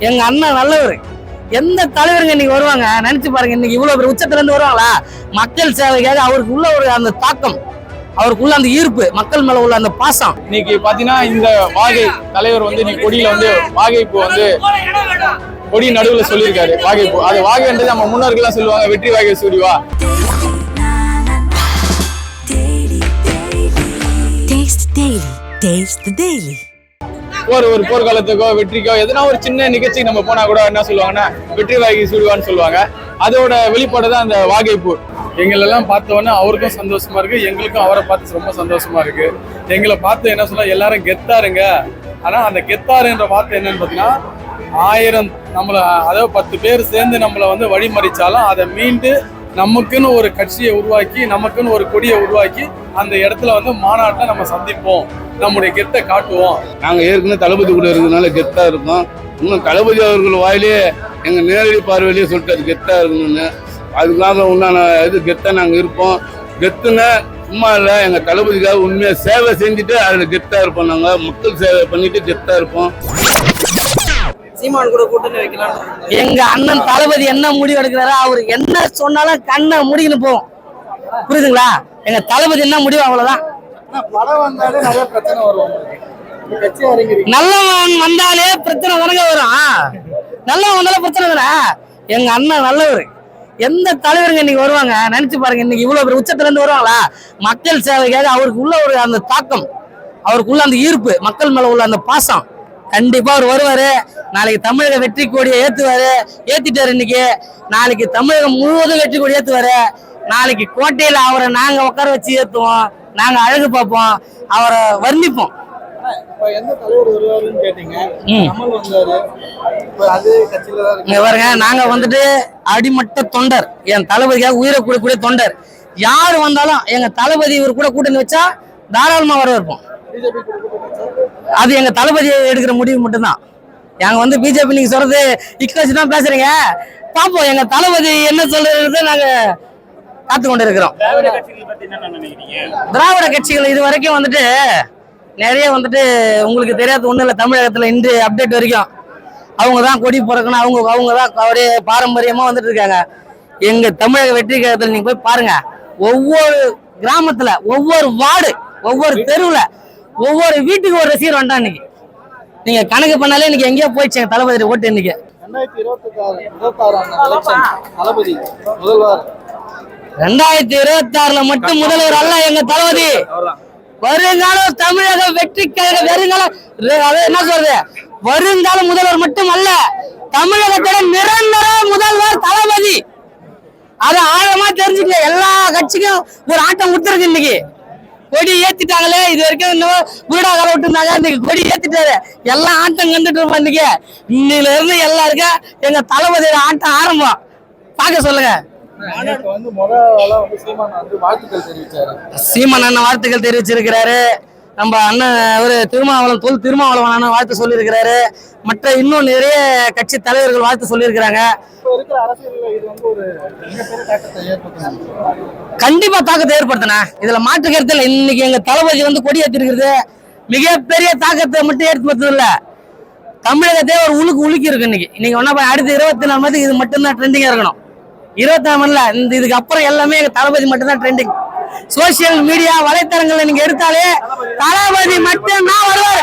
எங்க அண்ணன் நல்லவர். எந்த தலைவருங்க இன்னைக்கு வருவாங்க நினைச்சு பாருங்க. இன்னைக்கு இவ்வளவு பேர் உச்சத்துல இருந்து வருவாங்களா? மக்கள் சேவைக்காக அவருக்கு உள்ள ஒரு அந்த தாக்கம், அவருக்குள்ள அந்த ஈர்ப்பு, மக்கள் மேல உள்ள அந்த பாசம். இன்னைக்கு பாத்தீங்கன்னா இந்த வாகை தலைவர் வந்து இன்னைக்கு கொடியில வந்து வாகைப்பூ வந்து கொடி நடுவுல சொல்லியிருக்காரு. வாகைப்பூ அது வாகைன்றது நம்ம முன்னோர்கள் சொல்லுவாங்க, வெற்றி வாகை சூடிவா. ஒரு போர்க்காலத்துக்கோ வெற்றிக்கோ எதனா ஒரு சின்ன நிகழ்ச்சி நம்ம போனா கூட என்ன சொல்லுவாங்கன்னா வெற்றி வாகை சூடுவான்னு சொல்லுவாங்க. அதோட வெளிப்பாடு தான் அந்த வாகைப்பூ. எங்களெல்லாம் பார்த்தோன்னா அவருக்கும் சந்தோஷமா இருக்கு, எங்களுக்கும் அவரை பார்த்து ரொம்ப சந்தோஷமா இருக்கு. எங்களை பார்த்து என்ன சொல்ல எல்லாரும் கெத்தாருங்க. ஆனா அந்த கெத்தாருன்ற வார்த்தை என்னன்னு பார்த்தீங்கன்னா 1000 நம்மளை அதாவது 10 பேர் சேர்ந்து நம்மளை வந்து வழிமறிச்சாலும் அதை மீண்டு நமக்குன்னு ஒரு கட்சியை உருவாக்கி நமக்குன்னு ஒரு கொடியை உருவாக்கி அந்த இடத்துல வந்து மாநாட்டை நம்ம சந்திப்போம், நம்முடைய கெத்தை காட்டுவோம். நாங்கள் ஏற்கனவே தளபதி கூட இருக்கிறதுனால கெத்தா இருக்கோம். இன்னும் தளபதி அவர்கள் வாயிலே எங்க நேரடி பார்வையிலேயே சொல்லிட்டாரு கெத்தா இருக்கணும்னு. அதுக்காக உண்டான இது கெத்தா நாங்கள் இருப்போம். கெத்துன்னு சும்மா இல்லை, எங்க தளபதிக்காக உண்மையா சேவை செஞ்சுட்டு அதில் கெத்தா இருப்போம். நாங்கள் மக்கள் சேவை பண்ணிட்டு கெத்தா இருப்போம். சீமான் கூட கூட்டணி வைக்கலாம். எங்க அண்ணன் தளபதி என்ன முடிவு எடுக்கிறாரோ அவர் என்ன சொன்னாலும் கண்ணை முடிக்கணும் போவோம். புரியுதுங்களா? எங்க தளபதி என்ன முடிவு அவ்வளவுதான். படம் வந்தாலே நிறைய பிரச்சனை வரும். நல்லவன் வந்தாலே பிரச்சனை தானங்க வரும். நல்லவன் வந்தாலே பிரச்சனை தானே. எங்க அண்ணன் நல்லவர். எந்த தலைவருங்க இன்னைக்கு வருவாங்க நினைச்சு பாருங்க. இன்னைக்கு இவ்வளவு பேர் உச்சத்துல இருந்து வருவாங்களா? மக்கள் சேவைக்காக அவருக்கு உள்ள ஒரு அந்த தாக்கம், அவருக்குள்ள அந்த ஈர்ப்பு, மக்கள் மேல உள்ள அந்த பாசம். கண்டிப்பா அவர் வருவாரு. நாளைக்கு தமிழக வெற்றி கொடியை ஏத்துவாரு, ஏத்திட்டாரு இன்னைக்கு. நாளைக்கு தமிழகம் முழுவதும் வெற்றி கொடி ஏத்துவாரு. நாளைக்கு கோட்டையில அவரை நாங்க உட்கார வச்சு ஏத்துவோம், நாங்க அழகு பார்ப்போம், அவரை வர்ணிப்போம். எந்த தலைவர் வருவாருன்னு கேட்டீங்க, கமல் வந்தாரு. அது கட்சியில தான் இங்க பாருங்க, நாங்க வந்துட்டு அடிமட்ட தொண்டர், என் தளபதிக்காக உயிரை கூடக்கூடிய தொண்டர். யாரு வந்தாலும் எங்க தளபதி இவர் கூட கூட்டணி வச்சா தாராளமா வரவேற்போம். அது எங்க தளபதி எடுக்கிற முடிவு மட்டும்தான். நாங்க வந்து பிஜேபி நீங்க சொல்றது இக்கட்சி தான் பேசுறீங்க, பாப்போம் எங்க தளபதி என்ன சொல்றது நாங்க காத்து கொண்டு இருக்கிறோம். திராவிட கட்சிகள் இது வரைக்கும் வந்துட்டு நிறைய வந்துட்டு உங்களுக்கு தெரியாத ஒண்ணு இல்லை. தமிழகத்துல இன்று அப்டேட் வரைக்கும் அவங்க தான் கொடி பிறக்கணும், அவங்க தான் அப்படியே பாரம்பரியமா வந்துட்டு இருக்காங்க. எங்க தமிழக வெற்றி கழகத்துல நீங்க போய் பாருங்க, ஒவ்வொரு கிராமத்துல, ஒவ்வொரு வார்டு, ஒவ்வொரு தெருவுல, ஒவ்வொரு வீட்டுக்கு ஒரு ரசிகர் வந்தான். இன்னைக்கு நீங்க கணக்கு பண்ணாலே இன்னைக்கு எங்கேயோ போயிடுச்சு எங்க தளபதி ஓட்டு. இன்னைக்கு 2026 மட்டும் முதல்வர் அல்ல எங்க தளபதி. வருங்காலம் தமிழக வெற்றி கழக வருங்காலம் என்ன சொல்றது, வருங்காலம் முதல்வர் மட்டும் அல்ல, தமிழகத்தோட நிரந்தர முதல்வர் தளபதி. அதை ஆழமா தெரிஞ்சுக்க. எல்லா கட்சிக்கும் ஒரு ஆட்டம் கொடுத்துருக்கு. இன்னைக்கு கொடி ஏத்திட்டாங்களே, இது வரைக்கும் இன்னும் குருடா கரை விட்டுருந்தாங்க, இன்னைக்கு கொடி ஏத்திட்டாரு. எல்லாம் ஆட்டம் கண்டுட்டு இருப்போம். இன்னையில இருந்து எல்லாருக்கும் எங்க தளபதியோட ஆட்டம் ஆரம்பம். பார்க்க சொல்லுங்க. சீமான் அண்ணன் வாழ்த்துக்கள் தெரிவிச்சிருக்கிறாரு. நம்ம அண்ணன் ஒரு திருமாவளவன் வாழ்த்து சொல்லியிருக்கிறாரு. மற்ற இன்னும் நிறைய கட்சி தலைவர்கள் வாழ்த்து சொல்லியிருக்கிறாங்க. கண்டிப்பா தாக்கத்தை ஏற்படுத்தினா இதுல மாற்று கருத்து இல்லை. இன்னைக்கு எங்க தளபதி வந்து கொடி ஏற்றிருக்கிறது மிகப்பெரிய தாக்கத்தை மட்டும் ஏற்படுத்தது இல்ல, தமிழகத்தையே ஒரு உலுக்கி இருக்கு. இன்னைக்கு ஒன்னா அடுத்த 24 மணி இது மட்டும்தான் ட்ரெண்டிங்கா இருக்கணும். 24 மணில இதுக்கு அப்புறம் எல்லாமே எங்க தளபதி மட்டும்தான் ட்ரெண்டிங். சோசியல் மீடியா வலைத்தளங்கள்ல நீங்க எடுத்தாலே தளபதி மட்டும்தான் வருவாரு.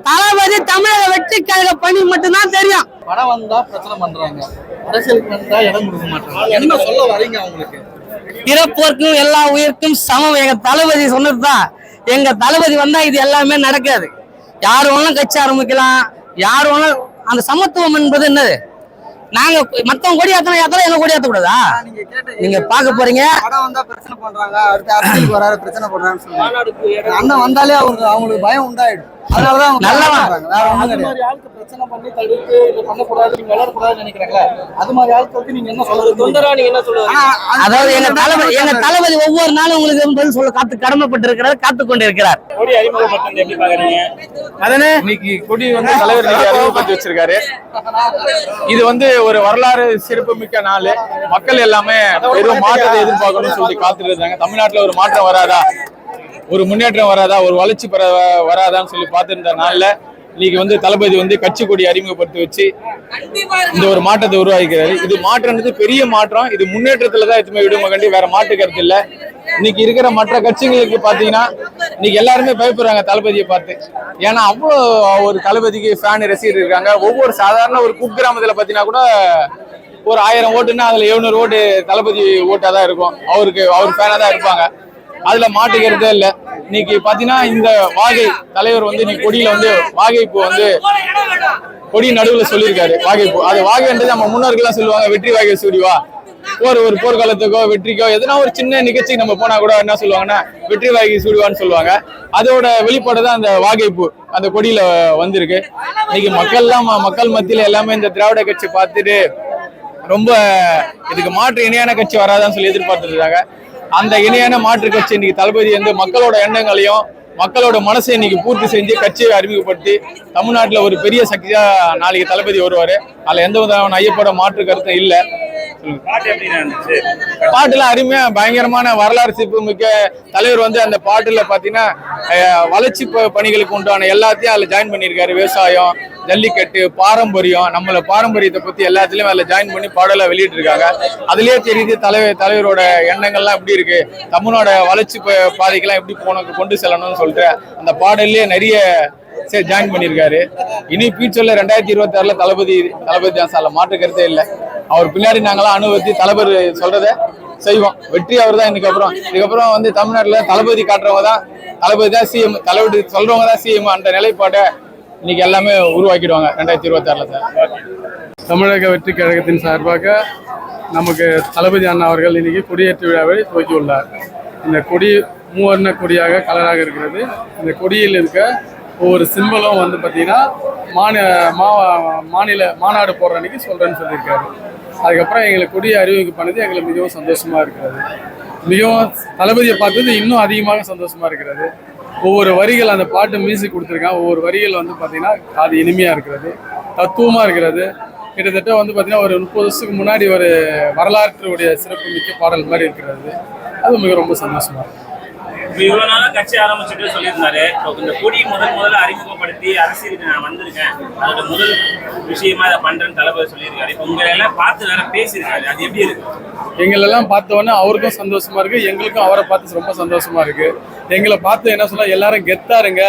தளபதி தமிழக வெற்றி கழக பணி மட்டும்தான் தெரியும். படம் வந்தா பிரச்சனை பண்றாங்க, அரசியலுக்கு வந்தா இடம் கொடுக்க மாட்டாங்க. என்ன சொல்ல வரீங்க அவங்களுக்கு? பிறப்போர்க்கும் எல்லா உயிர்க்கும் சமம். எங்க தளபதி சொன்னதுதான். எங்க தளபதி வந்தா இது எல்லாமே நடக்காது. யாரு வேணாலும் கட்சி ஆரம்பிக்கலாம், யாரு வேணாலும். அந்த சமத்துவம் என்பது என்னது? நாங்க மத்தவங்க கொடி ஏத்தனா எங்க கொடி ஏத்த கூடாதா? நீங்க பாக்க போறீங்க, படம் வந்தா பிரச்சனை பண்றாங்க, அடுத்த அரசியலுக்கு வராரு பிரச்சனை பண்றாங்கன்னு சொல்லுவாங்க. அண்ணன் வந்தாலே அவங்களுக்கு பயம் உண்டாயிடும். அதனாலதான் பிரச்சனை பண்ணி தடுத்து இதை பண்ணக்கூடாது, நீங்க வளரக்கூடாதுன்னு நினைக்கிறாங்களா? அது மாதிரி ஆட்களுக்கு நீங்க என்ன சொல்றது? தொண்டரா நீங்க என்ன சொல்றது? அதாவது எங்க தளபதி ஒவ்வொரு நாளும் உங்களுக்கு பதில் சொல்ல கடமைப்பட்டு இருக்கிறார், காத்து கொண்டு இருக்கிறார். கொடி அறிமுகப்படுத்தி எப்படி பாக்குறீங்க? அதனே இன்னைக்கு கொடி வந்து தலைவர் அறிமுகப்படுத்தி வச்சிருக்காரு. இது வந்து ஒரு வரலாறு சிறப்பு மிக்க நாள். மக்கள் எல்லாமே வெறும் மாற்றத்தை எதிர்பார்க்கணும்னு சொல்லி காத்துட்டு இருந்தாங்க. தமிழ்நாட்டுல ஒரு மாற்றம் வராதா, ஒரு முன்னேற்றம் வராதா, ஒரு வளர்ச்சி வராதான்னு சொல்லி பார்த்துருந்த நாள்ல இன்னைக்கு வந்து தளபதி வந்து கட்சி கொடி அறிமுகப்படுத்தி வச்சு இந்த ஒரு மாற்றத்தை உருவாக்கிறாரு. இது மாற்றம்ன்றது பெரிய மாற்றம். இது முன்னேற்றத்துல தான் எதுவுமே விடுமா கண்டி, வேற மாற்று கருத்து இல்ல. இன்னைக்கு இருக்கிற மற்ற கட்சிகளுக்கு பாத்தீங்கன்னா இன்னைக்கு எல்லாருமே பயப்படுறாங்க தளபதியை பார்த்து. ஏன்னா அவ்வளோ ஒரு தளபதிக்கு ஃபேன் ரசிகர் இருக்காங்க. ஒவ்வொரு சாதாரண ஒரு குக்கிராமத்துல பாத்தீங்கன்னா கூட ஒரு 1000 ஓட்டுன்னா அதுல 700 ஓட்டு தளபதி ஓட்டா தான் இருக்கும். அவர் ஃபேனா தான் இருப்பாங்க. அதுல மாட்டுக்கிறதே இல்லை. இன்னைக்கு பாத்தீங்கன்னா இந்த வாகை தலைவர் வந்து இன்னைக்கு கொடியில வந்து வாகைப்பூ வந்து கொடி நடுவுல சொல்லியிருக்காரு. வாகைப்பூ அது வாகைன்றது நம்ம முன்னோர்கள்லாம் சொல்லுவாங்க, வெற்றி வாகை சூடிவா. ஒரு போர்க்காலத்துக்கோ வெற்றிக்கோ எதனா ஒரு சின்ன நிகழ்ச்சிக்கு நம்ம போனா கூட என்ன சொல்லுவாங்கன்னா வெற்றி வாகை சூடிவான்னு சொல்லுவாங்க. அதோட வெளிப்பாடு தான் அந்த வாகைப்பூ அந்த கொடியில வந்திருக்கு. இன்னைக்கு மக்கள் மத்தியில எல்லாமே இந்த திராவிட கட்சி பார்த்துட்டு ரொம்ப இதுக்கு மாற்று இணையான கட்சி வராதான்னு சொல்லி எதிர்பார்த்துட்டு இருக்காங்க. அந்த இணையான மாற்று கட்சி இன்னைக்கு தளபதி வந்து மக்களோட எண்ணங்களையும் மக்களோட மனசை இன்னைக்கு பூர்த்தி செஞ்சு கட்சியை அறிமுகப்படுத்தி தமிழ்நாட்டுல ஒரு பெரிய சக்தியா நாளைக்கு தளபதி வருவாரு. அதுல எந்த விதமான ஐயப்போட மாற்று கருத்தும் இல்லை. பாட்டுல அருமையா பயங்கரமான வரலாறு சிறப்பு மிக்க தலைவர் வந்து அந்த பாட்டுல பாத்தீங்கன்னா வளர்ச்சி பணிகளுக்கு உண்டான எல்லாத்தையும் அதுல ஜாயின் பண்ணியிருக்காரு. விவசாயம், ஜல்லிக்கட்டு, பாரம்பரியம், நம்மள பாரம்பரியத்தை பத்தி எல்லாத்துலயும் அதுல ஜாயின் பண்ணி பாடல வெளியிட்டு இருக்காங்க. அதுலயே தெரியுது தலைவரோட எண்ணங்கள்லாம் எப்படி இருக்கு, தமிழோட வளர்ச்சி பாதைக்கெல்லாம் எப்படி கொண்டு செல்லணும்னு சொல்லிட்டு அந்த பாடல்லே நிறைய ஜாயின் பண்ணியிருக்காரு. இனி ஃபியூச்சர்ல 2026 தளபதி தான் மாற்று கருத்தே இல்லை. அவர் பின்னாடி நாங்களாம் அனுபவித்து தளபதி சொல்றத செய்வோம். வெற்றி அவர் தான். இதுக்கப்புறம் வந்து தமிழ்நாட்டுல தளபதி காட்டுறவங்க தான் தளபதி தான் சிஎம், தளபதி சொல்றவங்க தான் சிஎம். அந்த நிலைப்பாட்டை இன்னைக்கு எல்லாமே உருவாக்கிடுவாங்க 2026 தமிழக வெற்றி கழகத்தின் சார்பாக நமக்கு தளபதி அண்ணா அவர்கள் இன்னைக்கு கொடியேற்று விழாவை துவக்கியுள்ளார். இந்த கொடி மூவர்ண கொடியாக கலராக இருக்கிறது. இந்த கொடியில் இருக்க ஒவ்வொரு சிம்பலும் வந்து பார்த்தீங்கன்னா மாநில மாநாடு போடுற அன்னைக்கு சொல்கிறேன்னு சொல்லியிருக்காரு. அதுக்கப்புறம் எங்களுக்கு கொடியை அறிவிக்கப்பட்டது எங்களுக்கு மிகவும் சந்தோஷமாக இருக்கிறது. மிகவும் தளபதியை பார்த்தது இன்னும் அதிகமாக சந்தோஷமாக இருக்கிறது. ஒவ்வொரு வரிகள் அந்த பாட்டு மியூசிக் கொடுத்துருக்காங்க. ஒவ்வொரு வரிகள் வந்து பார்த்தீங்கன்னா அது இனிமையாக இருக்கிறது, தத்துவமாக இருக்கிறது. கிட்டத்தட்ட வந்து பார்த்தீங்கன்னா ஒரு 30 வருஷத்துக்கு முன்னாடி ஒரு வரலாற்றுடைய சிறப்பு மிக்க பாடல் மாதிரி இருக்கிறது. அது மிக ரொம்ப சந்தோஷமாக இருக்குது. இவ்வளவு நாளா கட்சி ஆரம்பிச்சுட்டு சொல்லியிருந்தாரு. இந்த கொடி முதல்ல அறிமுகப்படுத்தி அரசியலுக்கு நான் வந்திருக்கேன், அதோட முதல் விஷயமா இதை பண்றேன்னு தளபதி சொல்லியிருக்காரு. இப்ப உங்களை எல்லாம் பார்த்து வேற பேசியிருக்காரு. அது எப்படி இருக்கு? எங்களெல்லாம் பார்த்தோன்னே அவருக்கும் சந்தோஷமா இருக்கு, எங்களுக்கும் அவரை பார்த்து ரொம்ப சந்தோஷமா இருக்கு. எங்களை பார்த்து என்ன சொல்ல, எல்லாரும் கெத்தாருங்க.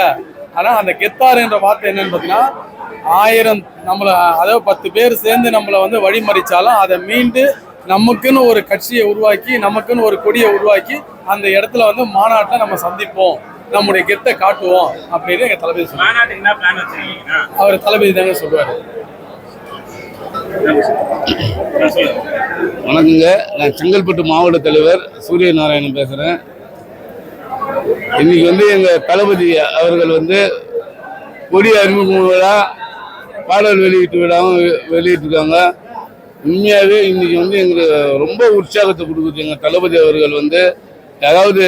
ஆனா அந்த கெத்தாருன்ற வார்த்தை என்னன்னு பார்த்தீங்கன்னா 1000 நம்மளை, அதாவது 10 பேர் சேர்ந்து நம்மளை வந்து வழிமறிச்சாலும் அதை மீண்டு நமக்குன்னு ஒரு கட்சியை உருவாக்கி நமக்குன்னு ஒரு கொடியை உருவாக்கி அந்த இடத்துல வந்து மாநாட்டில் நம்ம சந்திப்போம், நம்முடைய கெத்தை காட்டுவோம் அப்படின்னு எங்க தளபதி சொல்லுவாங்க. அவர் தளபதி தாங்க சொல்லுவாரு. வணக்கங்க, நான் செங்கல்பட்டு மாவட்ட தலைவர் சூரிய நாராயணன் பேசுறேன். இன்னைக்கு வந்து எங்க தளபதி அவர்கள் வந்து கொடி அறிமுக விழா, பாடல் வெளியீட்டு விழாவும் வெளியிட்டிருக்காங்க. உண்மையாகவே இன்னைக்கு வந்து எங்களுக்கு ரொம்ப உற்சாகத்தை கொடுக்குது. எங்கள் தளபதி அவர்கள் வந்து, அதாவது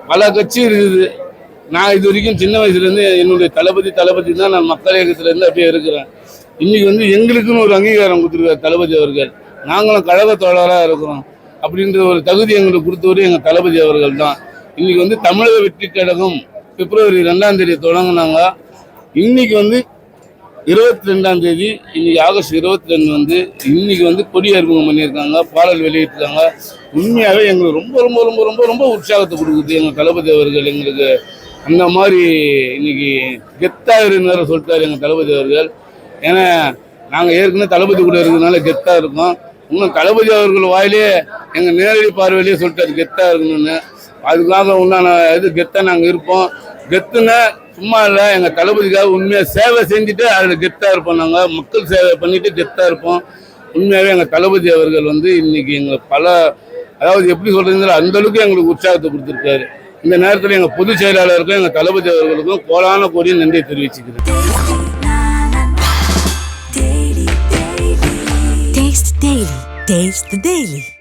பல கட்சி இருக்குது. நான் இது வரைக்கும் சின்ன வயசுலேருந்து என்னுடைய தளபதி தான் நான் மக்கள் இயக்கத்துலேருந்து அப்படியே இருக்கிறேன். இன்னைக்கு வந்து எங்களுக்குன்னு ஒரு அங்கீகாரம் கொடுத்துருக்காரு தளபதி அவர்கள். நாங்களும் கழக தோழராக இருக்கிறோம் அப்படின்ற ஒரு தகுதி எங்களுக்கு கொடுத்தவரை எங்கள் தளபதி அவர்கள் தான். இன்னைக்கு வந்து தமிழக வெற்றி கழகம் பிப்ரவரி 2ஆம் தேதி தொடங்கினாங்க. இன்னைக்கு வந்து 22ஆம் தேதி, இன்னைக்கு ஆகஸ்ட் 22 வந்து இன்னைக்கு வந்து கொடி அறிமுகம் பண்ணியிருக்காங்க, பாடல் வெளியிட்டிருக்காங்க. உண்மையாகவே எங்களுக்கு ரொம்ப ரொம்ப ரொம்ப ரொம்ப ரொம்ப உற்சாகத்தை கொடுக்குது எங்கள் தளபதி அவர்கள். எங்களுக்கு அந்த மாதிரி இன்னைக்கு கெத்தாருன்னு சொல்லிட்டாரு எங்கள் தளபதி அவர்கள். ஏன்னா நாங்கள் ஏற்கனவே தளபதி கூட இருக்கிறதுனால கெத்தாக இருக்கோம். இன்னும் தளபதி அவர்கள் வாயிலே எங்கள் நேரடி பார்வையிலேயே சொல்லிட்டாரு கெத்தாக இருக்கணும்னு. அதுக்காக உண்டான இது கெத்தாக நாங்கள் இருப்போம். கெத்துன்னா சும்மா இல்லை, எங்கள் தளபதிக்காக உண்மையாக சேவை செஞ்சுட்டு அதில் கெத்தாக இருப்போம். நாங்கள் மக்கள் சேவை பண்ணிட்டு கெத்தாக இருப்போம். உண்மையாகவே எங்கள் தளபதி அவர்கள் வந்து இன்னைக்கு எங்களுக்கு அதாவது எப்படி சொல்றதுங்கிற அந்த அளவுக்கு எங்களுக்கு உற்சாகத்தை கொடுத்துருக்காரு. இந்த நேரத்தில் எங்கள் பொதுச் செயலாளருக்கும் எங்கள் தளபதி அவர்களுக்கும் கோடான கோடி நன்றியை தெரிவிச்சுக்கிறேன். Taste the Daily.